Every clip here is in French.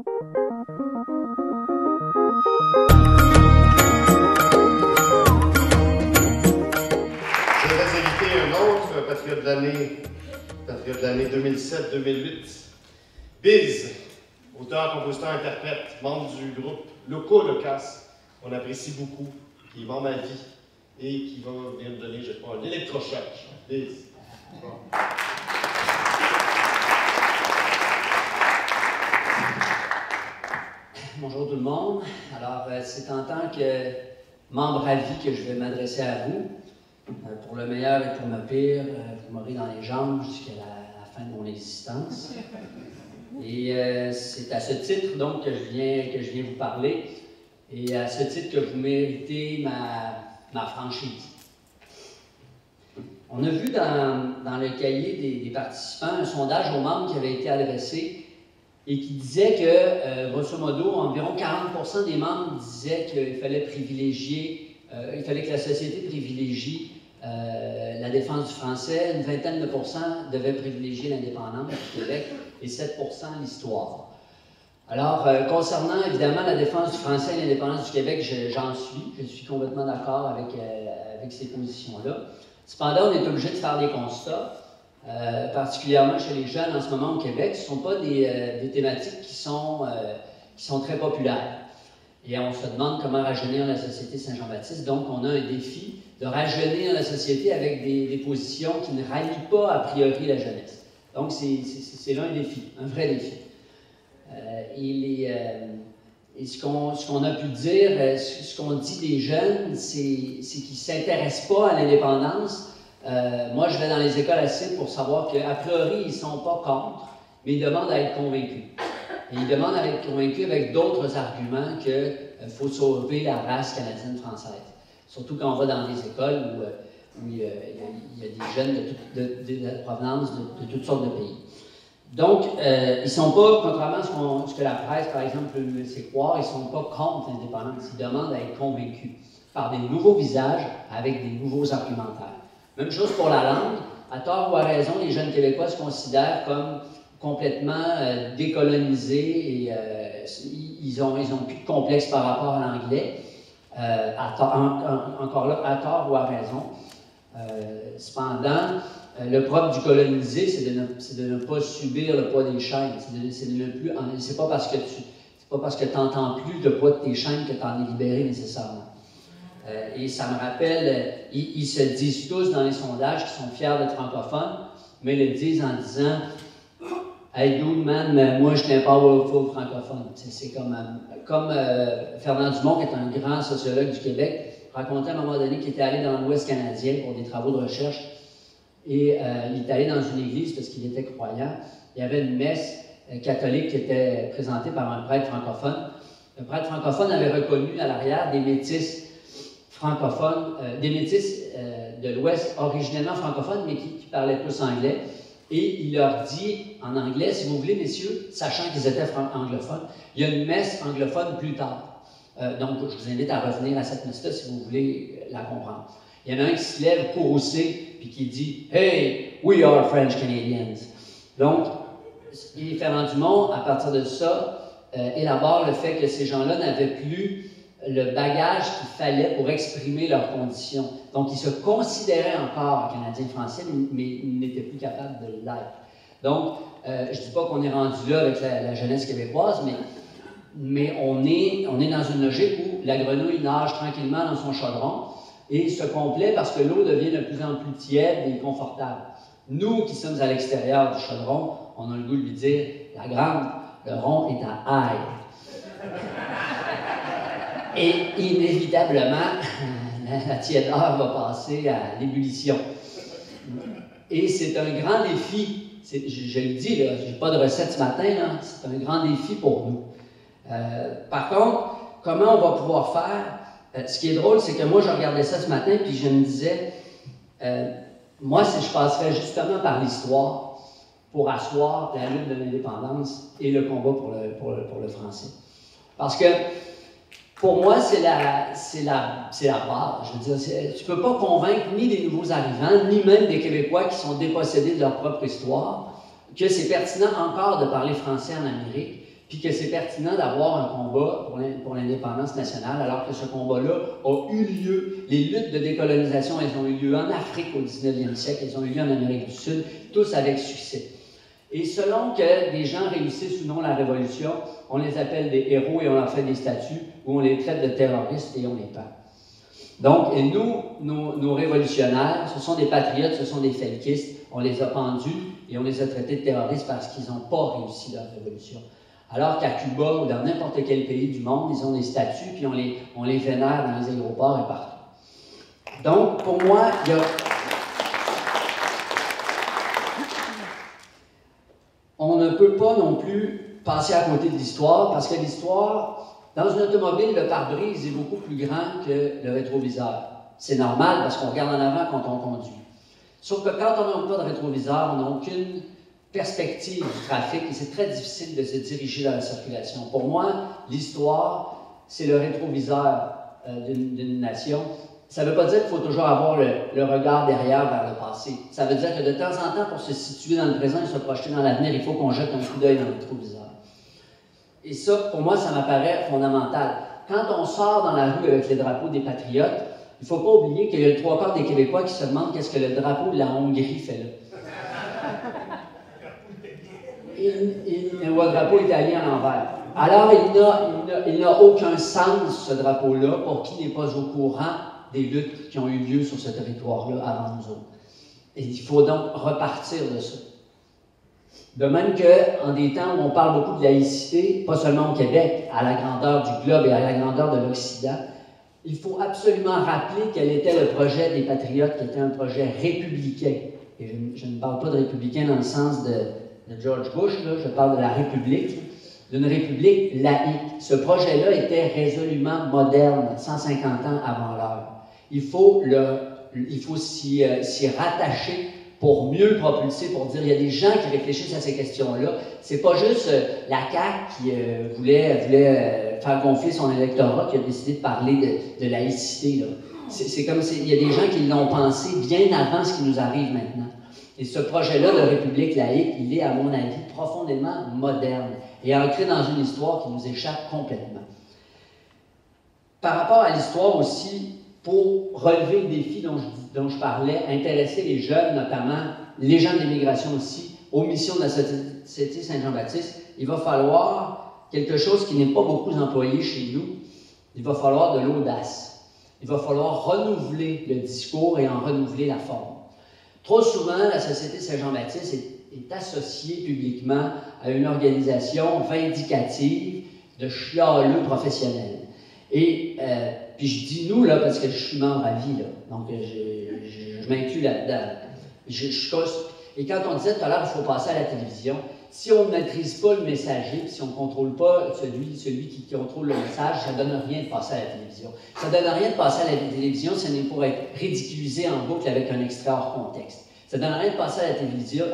Patriote de l'année 2007-2008. Biz, auteur, compositeur, interprète, membre du groupe Loco Locas, qu'on apprécie beaucoup, qui est membre à vie et qui va venir nous donner, je crois, un électrochoc. Biz. Bon. Bonjour tout le monde. Alors, c'est en tant que membre à vie que je vais m'adresser à vous. Pour le meilleur et pour le pire, vous m'aurez dans les jambes jusqu'à la fin de mon existence. Et c'est à ce titre donc que je viens vous parler, et à ce titre que vous méritez ma franchise. On a vu dans le cahier des participants un sondage aux membres qui avait été adressé et qui disait que, grosso modo, environ 40% des membres disaient qu'il fallait privilégier, il fallait que la société privilégie la défense du français, une vingtaine de pourcents devaient privilégier l'indépendance du Québec et 7% l'histoire. Alors, concernant évidemment la défense du français et l'indépendance du Québec, je suis complètement d'accord avec ces positions-là. Cependant, on est obligé de faire des constats, particulièrement chez les jeunes en ce moment au Québec. Ce ne sont pas des thématiques qui sont très populaires. Et on se demande comment rajeunir la société Saint-Jean-Baptiste. Donc, on a un défi de rajeunir la société avec des positions qui ne rallient pas a priori la jeunesse. Donc, c'est là un défi, un vrai défi. Et ce qu'on a pu dire, ce qu'on dit des jeunes, c'est qu'ils ne s'intéressent pas à l'indépendance. Moi, je vais dans les écoles assez pour savoir qu'a priori, ils ne sont pas contre, mais ils demandent à être convaincus. Et ils demandent à être convaincus avec d'autres arguments qu'il faut sauver la race canadienne-française. Surtout quand on va dans des écoles où il y a des jeunes de provenance de toutes sortes de pays. Donc, ils ne sont pas, contrairement à ce que la presse, par exemple, peut laisser croire, ils ne sont pas contre l'indépendance. Ils demandent à être convaincus par des nouveaux visages avec des nouveaux argumentaires. Même chose pour la langue. À tort ou à raison, les jeunes Québécois se considèrent comme complètement décolonisés et ils n'ont plus de complexe par rapport à l'anglais. Encore là, à tort ou à raison. Cependant, le propre du colonisé, c'est de ne pas subir le poids des chaînes. C'est pas parce que tu n'entends plus le poids de tes chaînes que tu en es libéré nécessairement. Et ça me rappelle, ils se disent tous dans les sondages qu'ils sont fiers d'être francophones, mais ils le disent en disant « Hey dude, man, moi je n'ai pas au francophone. » C'est comme Fernand Dumont, qui est un grand sociologue du Québec, racontait à un moment donné qu'il était allé dans l'Ouest canadien pour des travaux de recherche. Et il est allé dans une église parce qu'il était croyant. Il y avait une messe catholique qui était présentée par un prêtre francophone. Le prêtre francophone avait reconnu à l'arrière des métis francophones, des métis de l'Ouest originellement francophones, mais qui parlaient tous anglais. Et il leur dit en anglais, si vous voulez, messieurs, sachant qu'ils étaient anglophones, il y a une messe anglophone plus tard. Donc, je vous invite à revenir à cette messe-là si vous voulez la comprendre. Il y en a un qui se lève courroucé puis qui dit « Hey, we are French Canadians ». Donc, Fernand Dumont, à partir de ça, élabore le fait que ces gens-là n'avaient plus le bagage qu'il fallait pour exprimer leurs conditions. Donc, ils se considéraient encore Canadiens français, mais ils n'étaient plus capables de l'être. Donc, je ne dis pas qu'on est rendu là avec la jeunesse québécoise, mais on est dans une logique où la grenouille nage tranquillement dans son chaudron et se complaît parce que l'eau devient de plus en plus tiède et confortable. Nous qui sommes à l'extérieur du chaudron, on a le goût de lui dire « La grande, le rond est à ail ». Et inévitablement, la tiédeur va passer à l'ébullition. Et c'est un grand défi, je le dis, je n'ai pas de recette ce matin, c'est un grand défi pour nous. Par contre, comment on va pouvoir faire? Ce qui est drôle, c'est que moi, je regardais ça ce matin, puis je me disais, moi, si je passerais justement par l'histoire pour asseoir la lutte de l'indépendance et le combat pour le français. Parce que, pour moi, c'est la base. Je veux dire, tu ne peux pas convaincre ni les nouveaux arrivants, ni même des Québécois qui sont dépossédés de leur propre histoire, que c'est pertinent encore de parler français en Amérique, puis que c'est pertinent d'avoir un combat pour l'indépendance nationale, alors que ce combat-là a eu lieu, les luttes de décolonisation, elles ont eu lieu en Afrique au 19e siècle, elles ont eu lieu en Amérique du Sud, tous avec succès. Et selon que des gens réussissent ou non la révolution, on les appelle des héros et on leur fait des statuts, ou on les traite de terroristes et on les pend. Donc, et nous, nos révolutionnaires, ce sont des patriotes, ce sont des felkistes, on les a pendus et on les a traités de terroristes parce qu'ils n'ont pas réussi leur révolution. Alors qu'à Cuba ou dans n'importe quel pays du monde, ils ont des statuts puis on les vénère dans les aéroports et partout. Donc, pour moi, il y a... On ne peut pas non plus passer à côté de l'histoire parce que l'histoire, dans une automobile, le pare-brise est beaucoup plus grand que le rétroviseur. C'est normal parce qu'on regarde en avant quand on conduit. Sauf que quand on n'a pas de rétroviseur, on n'a aucune perspective du trafic et c'est très difficile de se diriger dans la circulation. Pour moi, l'histoire, c'est le rétroviseur d'une nation. Ça ne veut pas dire qu'il faut toujours avoir le regard derrière vers le passé. Ça veut dire que de temps en temps, pour se situer dans le présent et se projeter dans l'avenir, il faut qu'on jette un coup d'œil dans le rétroviseur. Et ça, pour moi, ça m'apparaît fondamental. Quand on sort dans la rue avec les drapeaux des patriotes, il ne faut pas oublier qu'il y a le 3/4 des Québécois qui se demandent qu'est-ce que le drapeau de la Hongrie fait là. Ou un drapeau italien à l'envers. Alors, il n'a aucun sens, ce drapeau-là, pour qui n'est pas au courant des luttes qui ont eu lieu sur ce territoire-là avant nous autres. Et il faut donc repartir de ça. De même qu'en des temps où on parle beaucoup de laïcité, pas seulement au Québec, à la grandeur du globe et à la grandeur de l'Occident, il faut absolument rappeler quel était le projet des Patriotes, qui était un projet républicain. Et je ne parle pas de républicain dans le sens de George Bush, là, je parle de la République, d'une République laïque. Ce projet-là était résolument moderne, 150 ans avant l'heure. Il faut s'y rattacher pour mieux propulser, pour dire, il y a des gens qui réfléchissent à ces questions-là. C'est pas juste la CAQ qui voulait faire gonfler son électorat, qui a décidé de parler de laïcité. C'est comme il y a des gens qui l'ont pensé bien avant ce qui nous arrive maintenant. Et ce projet-là de République laïque, il est, à mon avis, profondément moderne et ancré dans une histoire qui nous échappe complètement. Par rapport à l'histoire aussi, pour relever le défi dont je parlais, intéresser les jeunes, notamment les gens de l'immigration aussi, aux missions de la Société Saint-Jean-Baptiste, il va falloir quelque chose qui n'est pas beaucoup employé chez nous. Il va falloir de l'audace. Il va falloir renouveler le discours et en renouveler la forme. Trop souvent, la Société Saint-Jean-Baptiste est associée publiquement à une organisation vindicative de chialeux professionnels. Et puis je dis nous, là, parce que je suis membre à vie, là, donc je m'inclus là-dedans. Et quand on disait tout à l'heure qu'il faut passer à la télévision, si on ne maîtrise pas le messager, puis si on ne contrôle pas celui qui contrôle le message, ça ne donne rien de passer à la télévision. Ça ne donne rien de passer à la télévision, ce n'est pour être ridiculisé en boucle avec un extrait hors contexte. Ça ne donne rien de passer à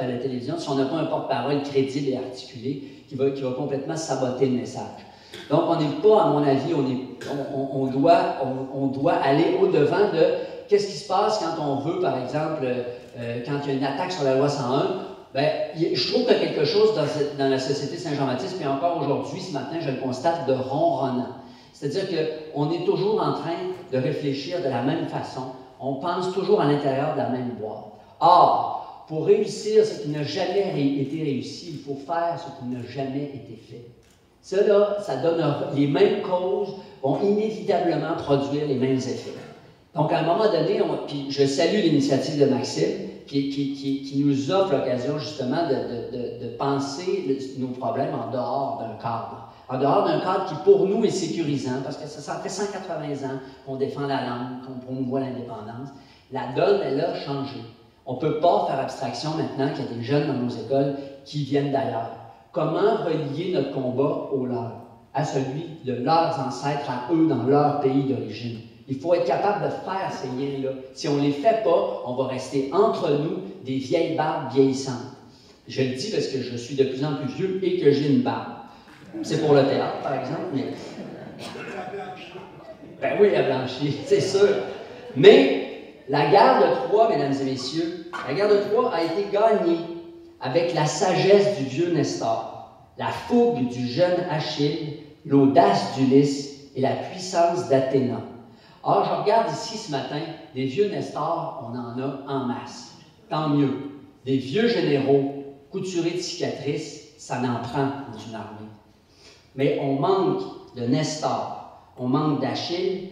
la télévision si on n'a pas un porte-parole crédible et articulé qui va complètement saboter le message. Donc, on n'est pas, à mon avis, on doit aller au-devant de qu'est-ce qui se passe quand on veut, par exemple, quand il y a une attaque sur la loi 101. Bien, je trouve qu'il y a quelque chose dans la Société Saint-Jean-Baptiste, puis encore aujourd'hui, ce matin, je le constate, de ronronnant. C'est-à-dire qu'on est toujours en train de réfléchir de la même façon. On pense toujours à l'intérieur de la même boîte. Or, pour réussir ce qui n'a jamais été réussi, il faut faire ce qui n'a jamais été fait. Ça, là, ça donne les mêmes causes vont inévitablement produire les mêmes effets. Donc, à un moment donné, puis je salue l'initiative de Maxime, qui nous offre l'occasion justement de penser nos problèmes en dehors d'un cadre. En dehors d'un cadre qui, pour nous, est sécurisant, parce que ça fait 180 ans qu'on défend la langue, qu'on promouvoit l'indépendance. La donne, elle a changé. On ne peut pas faire abstraction maintenant qu'il y a des jeunes dans nos écoles qui viennent d'ailleurs. Comment relier notre combat au leur, à celui de leurs ancêtres, à eux, dans leur pays d'origine? Il faut être capable de faire ces liens-là. Si on ne les fait pas, on va rester entre nous des vieilles barbes vieillissantes. Je le dis parce que je suis de plus en plus vieux et que j'ai une barbe. C'est pour le théâtre, par exemple, mais... Ben oui, elle a blanchi, c'est sûr. Mais la guerre de Troie, mesdames et messieurs, la guerre de Troie a été gagnée avec la sagesse du vieux Nestor. la fougue du jeune Achille, l'audace d'Ulysse et la puissance d'Athéna. Or, je regarde ici ce matin, des vieux Nestors, on en a en masse. Tant mieux. Des vieux généraux, couturés de cicatrices, ça n'en prend dans une armée. Mais on manque de Nestor, on manque d'Achille,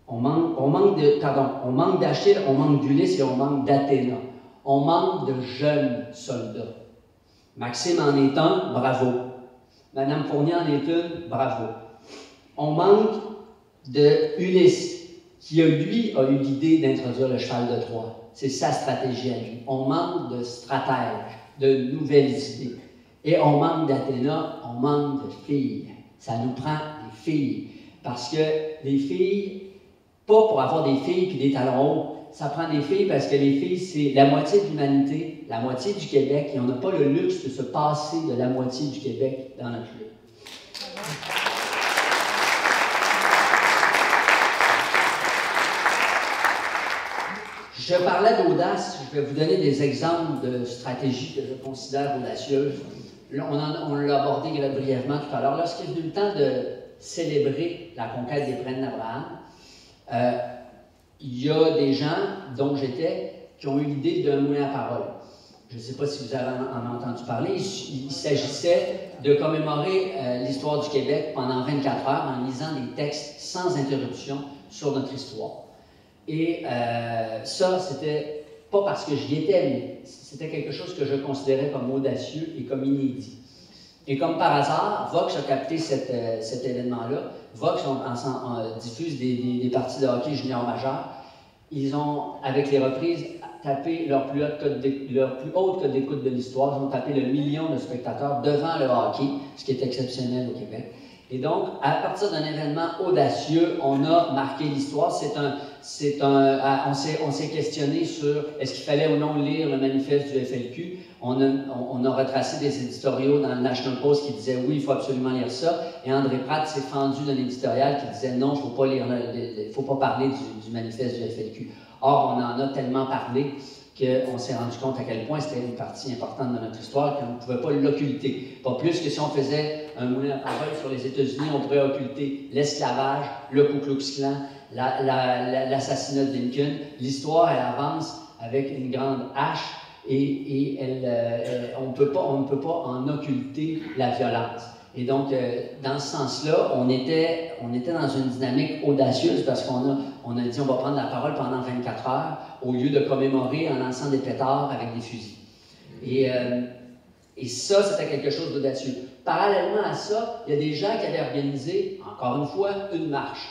on manque d'Achille, on manque d'Ulysse et on manque d'Athéna. On manque de jeunes soldats. Maxime en est un, bravo. Madame Fournier en est une, bravo. On manque de Ulysse, qui lui a eu l'idée d'introduire le cheval de Troie. C'est sa stratégie à lui. On manque de stratèges, de nouvelles idées. Et on manque d'Athéna, on manque de filles. Ça nous prend des filles. Parce que les filles, pas pour avoir des filles puis des talons hauts, ça prend des filles parce que les filles, c'est la moitié de l'humanité, la moitié du Québec, et on n'a pas le luxe de se passer de la moitié du Québec dans notre lieu. Je parlais d'audace, je vais vous donner des exemples de stratégies que je considère audacieuses. On l'a abordé brièvement tout à l'heure. Lorsqu'il est venu le temps de célébrer la conquête des plaines d'Abraham, il y a des gens, dont j'étais, qui ont eu l'idée d'un moulin à parole. Je ne sais pas si vous avez en entendu parler. Il s'agissait de commémorer l'histoire du Québec pendant 24 heures en lisant des textes sans interruption sur notre histoire. Et ça, c'était pas parce que j'y étais, mais c'était quelque chose que je considérais comme audacieux et comme inédit. Et comme par hasard, Vox a capté cet événement-là. Vox diffuse des parties de hockey junior majeur. Ils ont, avec les reprises, tapé leur plus haute cote d'écoute de l'histoire. Ils ont tapé le million de spectateurs devant le hockey, ce qui est exceptionnel au Québec. Et donc, à partir d'un événement audacieux, on a marqué l'histoire. On s'est questionné sur est-ce qu'il fallait ou non lire le manifeste du FLQ. On a retracé des éditoriaux dans le National Post qui disaient oui, il faut absolument lire ça. Et André Pratt s'est fendu d'un éditorial qui disait non, il ne faut pas parler du manifeste du FLQ. Or, on en a tellement parlé qu'on s'est rendu compte à quel point c'était une partie importante de notre histoire qu'on ne pouvait pas l'occulter. Pas plus que si on faisait un moulin à parole sur les États-Unis, on pourrait occulter l'esclavage, le Ku Klux Klan, l'assassinat de Lincoln. L'histoire, elle avance avec une grande hache et on ne peut pas en occulter la violence. Et donc, dans ce sens-là, on était dans une dynamique audacieuse parce qu'on a dit on va prendre la parole pendant 24 heures au lieu de commémorer en lançant des pétards avec des fusils. Et ça, c'était quelque chose d'audacieux. Parallèlement à ça, il y a des gens qui avaient organisé, encore une fois, une marche.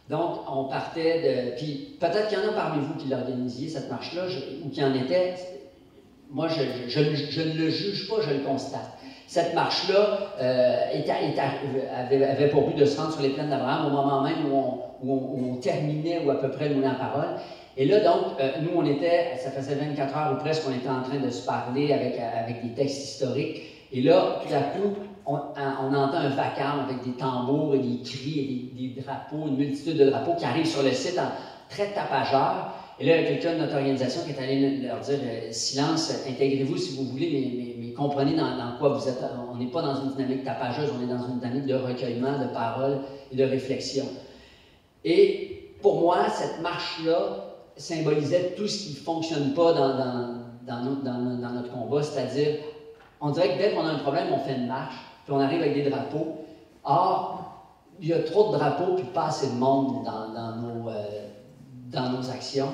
Donc, on partait de... Puis, peut-être qu'il y en a parmi vous qui l'organisiez, cette marche-là, ou qui en était. Moi, je ne le juge pas, je le constate. Cette marche-là avait pour but de se rendre sur les plaines d'Abraham au moment même où on terminait, ou à peu près, le moulin à parole. Et là, donc, nous, ça faisait 24 heures ou presque qu'on était en train de se parler avec des textes historiques. Et là, tout à coup, on entend un vacarme avec des tambours et des cris et des drapeaux, une multitude de drapeaux qui arrivent sur le site en très tapageur. Et là, il y a quelqu'un de notre organisation qui est allé leur dire « Silence, intégrez-vous si vous voulez, mais comprenez dans quoi vous êtes. On n'est pas dans une dynamique tapageuse, on est dans une dynamique de recueillement, de paroles et de réflexion. » Et pour moi, cette marche-là symbolisait tout ce qui ne fonctionne pas dans notre combat, c'est-à-dire, on dirait que dès qu'on a un problème, on fait une marche, puis on arrive avec des drapeaux. Or, il y a trop de drapeaux, puis pas assez de monde dans nos actions.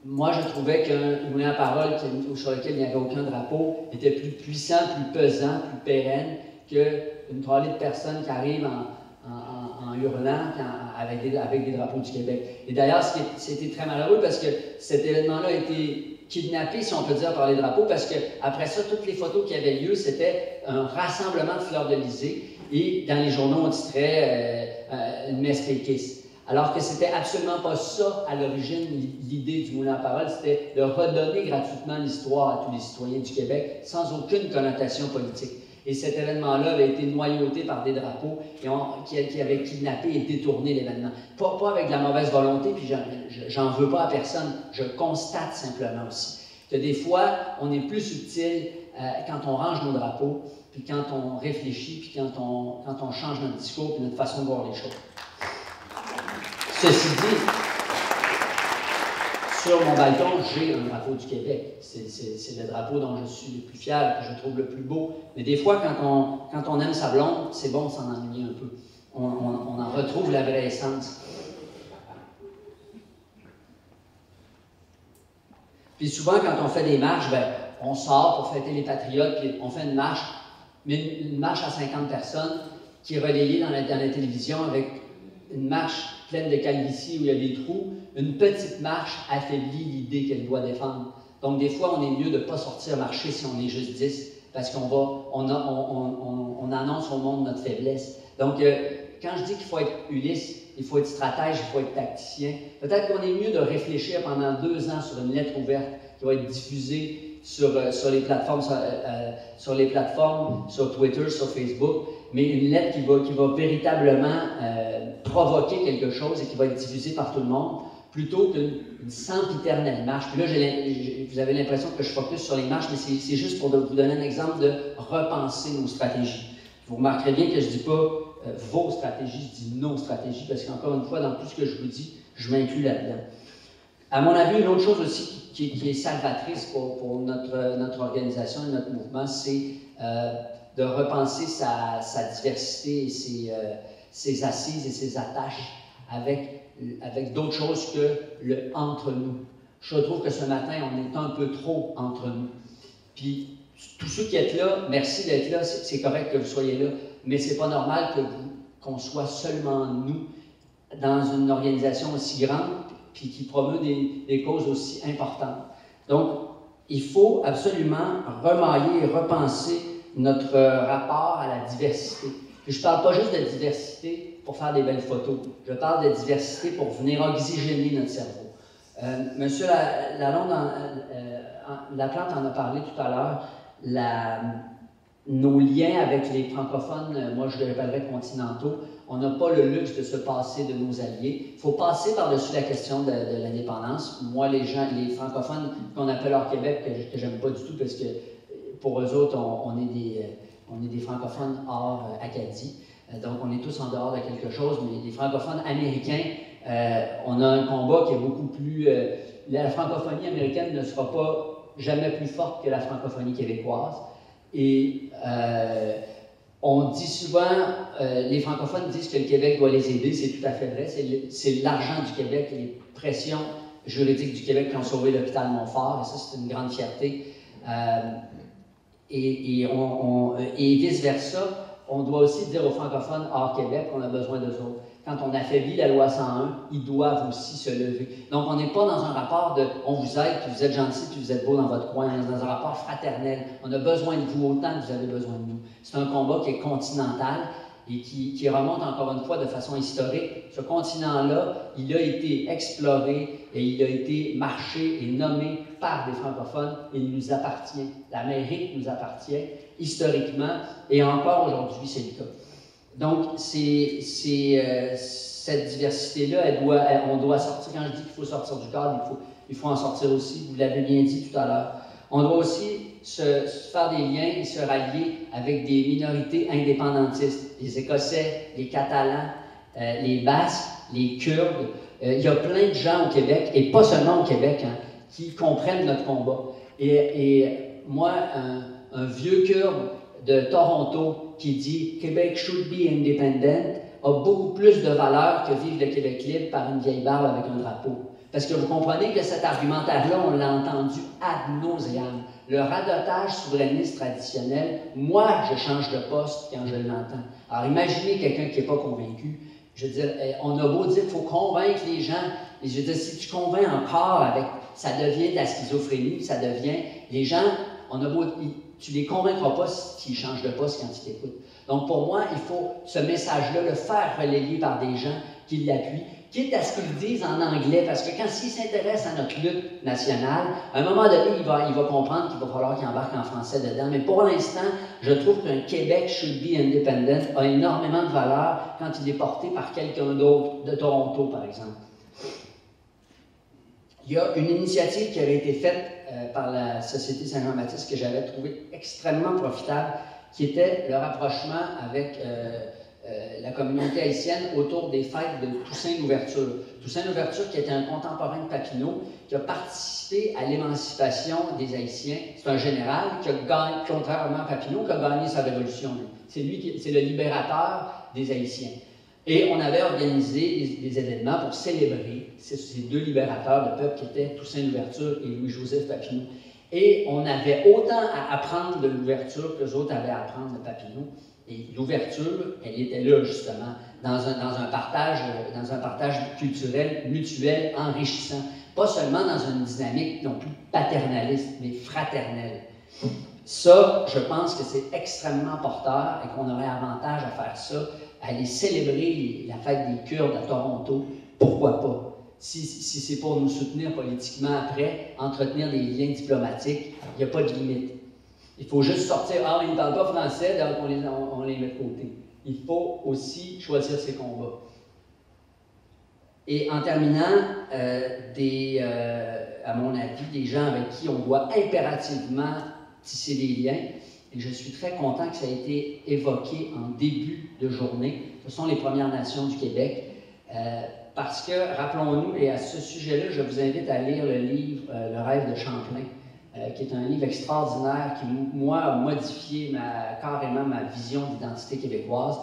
Moi, je trouvais qu'un moulin à parole sur lequel il n'y avait aucun drapeau était plus puissant, plus pesant, plus pérenne qu'une trolley de personnes qui arrivent en hurlant avec des drapeaux du Québec. Et d'ailleurs, c'était très malheureux parce que cet événement-là a été kidnappé, si on peut dire, par les drapeaux, parce qu'après ça, toutes les photos qui avaient lieu, c'était un rassemblement de fleurs de lysée, et dans les journaux, on titrait une messe péquiste. Alors que c'était absolument pas ça, à l'origine, l'idée du moulin à parole, c'était de redonner gratuitement l'histoire à tous les citoyens du Québec, sans aucune connotation politique. Et cet événement-là avait été noyauté par des drapeaux qui avaient kidnappé et détourné l'événement. Pas avec de la mauvaise volonté, puis j'en veux pas à personne, je constate simplement aussi que des fois, on est plus subtil quand on range nos drapeaux, puis quand on réfléchit, puis quand on change notre discours, puis notre façon de voir les choses. Ceci dit, sur mon balcon, j'ai un drapeau du Québec. C'est le drapeau dont je suis le plus fier, que je trouve le plus beau. Mais des fois, quand on aime sa blonde, c'est bon de s'en ennuyer un peu. On en retrouve la vraie essence. Puis souvent, quand on fait des marches, ben, on sort pour fêter les Patriotes, puis on fait une marche, mais une marche à 50 personnes qui est relayée dans la télévision avec une marche pleine de calvitie où il y a des trous. Une petite marche affaiblit l'idée qu'elle doit défendre. Donc, des fois, on est mieux de ne pas sortir marcher si on est juste 10, parce qu'on annonce au monde notre faiblesse. Donc, quand je dis qu'il faut être Ulysse, il faut être stratège, il faut être tacticien, peut-être qu'on est mieux de réfléchir pendant 2 ans sur une lettre ouverte qui va être diffusée sur les plateformes, sur Twitter, sur Facebook, mais une lettre qui va véritablement provoquer quelque chose et qui va être diffusée par tout le monde, plutôt qu'une sempiternelle marche. Puis là, vous avez l'impression que je focus sur les marches, mais c'est juste pour vous donner un exemple de repenser nos stratégies. Vous remarquerez bien que je ne dis pas vos stratégies, je dis nos stratégies, parce qu'encore une fois, dans tout ce que je vous dis, je m'inclus là-dedans. À mon avis, une autre chose aussi qui est salvatrice pour notre organisation et notre mouvement, c'est de repenser sa diversité et ses assises et ses attaches avec d'autres choses que le « entre nous ». Je trouve que ce matin, on est un peu trop entre nous. Puis, tous ceux qui êtes là, merci d'être là, c'est correct que vous soyez là, mais c'est pas normal qu'on soit seulement nous dans une organisation aussi grande puis qui promeut des causes aussi importantes. Donc, il faut absolument remailler et repenser notre rapport à la diversité. Puis je ne parle pas juste de diversité pour faire des belles photos, je parle de diversité pour venir oxygéner notre cerveau. Monsieur Laplante en a parlé tout à l'heure, nos liens avec les francophones, moi je les appellerais continentaux, on n'a pas le luxe de se passer de nos alliés. Il faut passer par-dessus la question de l'indépendance. Moi, les francophones qu'on appelle hors Québec, que j'aime pas du tout parce que pour eux autres, on est des francophones hors Acadie. Donc on est tous en dehors de quelque chose, mais les francophones américains, on a un combat qui est beaucoup plus... la francophonie américaine ne sera pas jamais plus forte que la francophonie québécoise. Et on dit souvent, les francophones disent que le Québec doit les aider, c'est tout à fait vrai, c'est l'argent du Québec, les pressions juridiques du Québec qui ont sauvé l'hôpital Montfort, et ça c'est une grande fierté. Et vice-versa, on doit aussi dire aux francophones hors Québec qu'on a besoin d'eux autres. Quand on affaiblit la loi 101, ils doivent aussi se lever. Donc, on n'est pas dans un rapport de « on vous aide, puis vous êtes gentil, puis vous êtes beau dans votre coin », on est dans un rapport fraternel. On a besoin de vous autant que vous avez besoin de nous. C'est un combat qui est continental et qui remonte encore une fois de façon historique. Ce continent-là, il a été exploré et il a été marché et nommé par des francophones. Il nous appartient. L'Amérique nous appartient historiquement et encore aujourd'hui, c'est le cas. Donc, cette diversité-là, on doit sortir. Quand je dis qu'il faut sortir du cadre, il faut en sortir aussi. Vous l'avez bien dit tout à l'heure. On doit aussi se faire des liens et se rallier avec des minorités indépendantistes. Les Écossais, les Catalans, les Basques, les Kurdes. Il y a plein de gens au Québec, et pas seulement au Québec, hein, qui comprennent notre combat. Et moi, un vieux Kurde de Toronto qui dit « Québec should be independent » a beaucoup plus de valeur que « Vive le Québec libre » par une vieille barbe avec un drapeau. Parce que vous comprenez que cet argumentaire-là, on l'a entendu ad nauseam. Le radotage souverainiste traditionnel, moi, je change de poste quand je l'entends. Alors imaginez quelqu'un qui n'est pas convaincu. Je veux dire, on a beau dire qu'il faut convaincre les gens. Et je veux dire, si tu convaincs encore avec... Ça devient de la schizophrénie, ça devient... Les gens, on a beau... Tu ne les convaincras pas s'ils changent de poste quand ils t'écoutent. Donc, pour moi, il faut ce message-là, le faire relayer par des gens qui l'appuient, quitte à ce qu'ils le disent en anglais, parce que quand s'ils s'intéressent à notre lutte nationale, à un moment donné, il va comprendre qu'il va falloir qu'il embarque en français dedans. Mais pour l'instant, je trouve qu'un Québec should be independent a énormément de valeur quand il est porté par quelqu'un d'autre, de Toronto, par exemple. Il y a une initiative qui avait été faite par la Société Saint-Jean-Baptiste que j'avais trouvé extrêmement profitable, qui était le rapprochement avec la communauté haïtienne autour des fêtes de Toussaint Louverture. Toussaint Louverture, qui était un contemporain de Papineau, qui a participé à l'émancipation des Haïtiens. C'est un général qui a gagné, contrairement à Papineau, qui a gagné sa révolution. C'est le libérateur des Haïtiens. Et on avait organisé des événements pour célébrer ces deux libérateurs de peuple qui étaient Toussaint Louverture et Louis-Joseph Papineau. Et on avait autant à apprendre de l'ouverture que les autres avaient à apprendre de Papineau. Et l'ouverture, elle était là, justement, dans un partage culturel, mutuel, enrichissant. Pas seulement dans une dynamique non plus paternaliste, mais fraternelle. Ça, je pense que c'est extrêmement porteur et qu'on aurait avantage à faire ça, à aller célébrer la fête des Kurdes à Toronto. Pourquoi pas? Si c'est pour nous soutenir politiquement après, entretenir des liens diplomatiques, il n'y a pas de limite. Il faut juste sortir, ils ne parlent pas français, donc on les met de côté. Il faut aussi choisir ses combats. Et en terminant, à mon avis, des gens avec qui on doit impérativement tisser des liens, et je suis très content que ça ait été évoqué en début de journée, ce sont les Premières Nations du Québec, parce que, rappelons-nous, et à ce sujet-là, je vous invite à lire le livre « Le rêve de Champlain », qui est un livre extraordinaire qui, moi, a modifié carrément ma vision d'identité québécoise,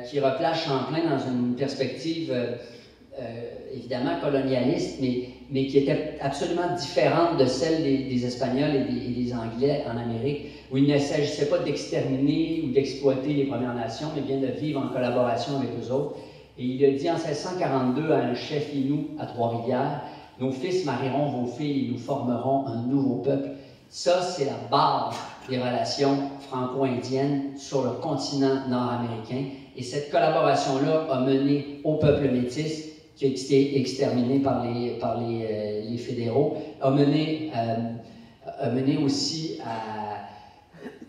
qui replace Champlain dans une perspective évidemment colonialiste, mais qui était absolument différente de celle des Espagnols et des Anglais en Amérique, où il ne s'agissait pas d'exterminer ou d'exploiter les Premières Nations, mais bien de vivre en collaboration avec eux autres. Et il a dit en 1642 à un chef Innu à Trois-Rivières, « Nos fils marieront vos filles et nous formerons un nouveau peuple. » Ça, c'est la base des relations franco-indiennes sur le continent nord-américain. Et cette collaboration-là a mené au peuple métis, qui a été exterminé par les fédéraux, a mené aussi à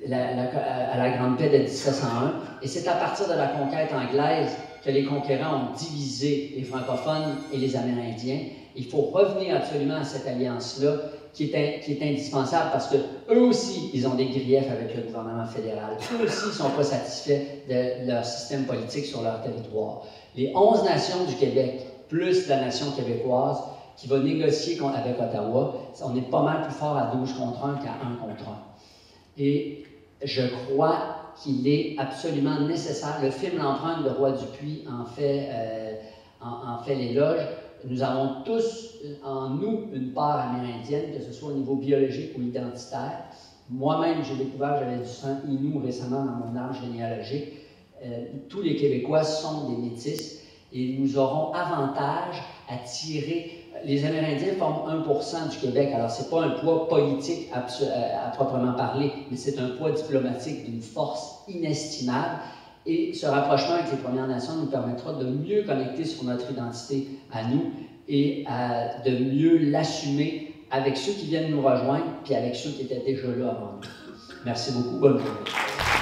la Grande Paix de 1701. Et c'est à partir de la conquête anglaise que les conquérants ont divisé les francophones et les Amérindiens. Il faut revenir absolument à cette alliance-là qui est indispensable parce qu'eux aussi, ils ont des griefs avec le gouvernement fédéral. Eux aussi, ils ne sont pas satisfaits de leur système politique sur leur territoire. Les 11 nations du Québec, plus la nation québécoise, qui va négocier avec Ottawa, on est pas mal plus fort à 12 contre 1 qu'à 1 contre 1. Et je crois qu'il est absolument nécessaire. Le film L'Empreinte de Roy Dupuis en fait l'éloge. Nous avons tous en nous une part amérindienne, que ce soit au niveau biologique ou identitaire. Moi-même, j'ai découvert que j'avais du sang Innu récemment dans mon arbre généalogique. Tous les Québécois sont des métis et nous aurons avantage à tirer. Les Amérindiens forment 1% du Québec, alors ce n'est pas un poids politique à proprement parler, mais c'est un poids diplomatique d'une force inestimable. Et ce rapprochement avec les Premières Nations nous permettra de mieux connecter sur notre identité à nous et de mieux l'assumer avec ceux qui viennent nous rejoindre, puis avec ceux qui étaient déjà là avant nous. Merci beaucoup. Bonne journée.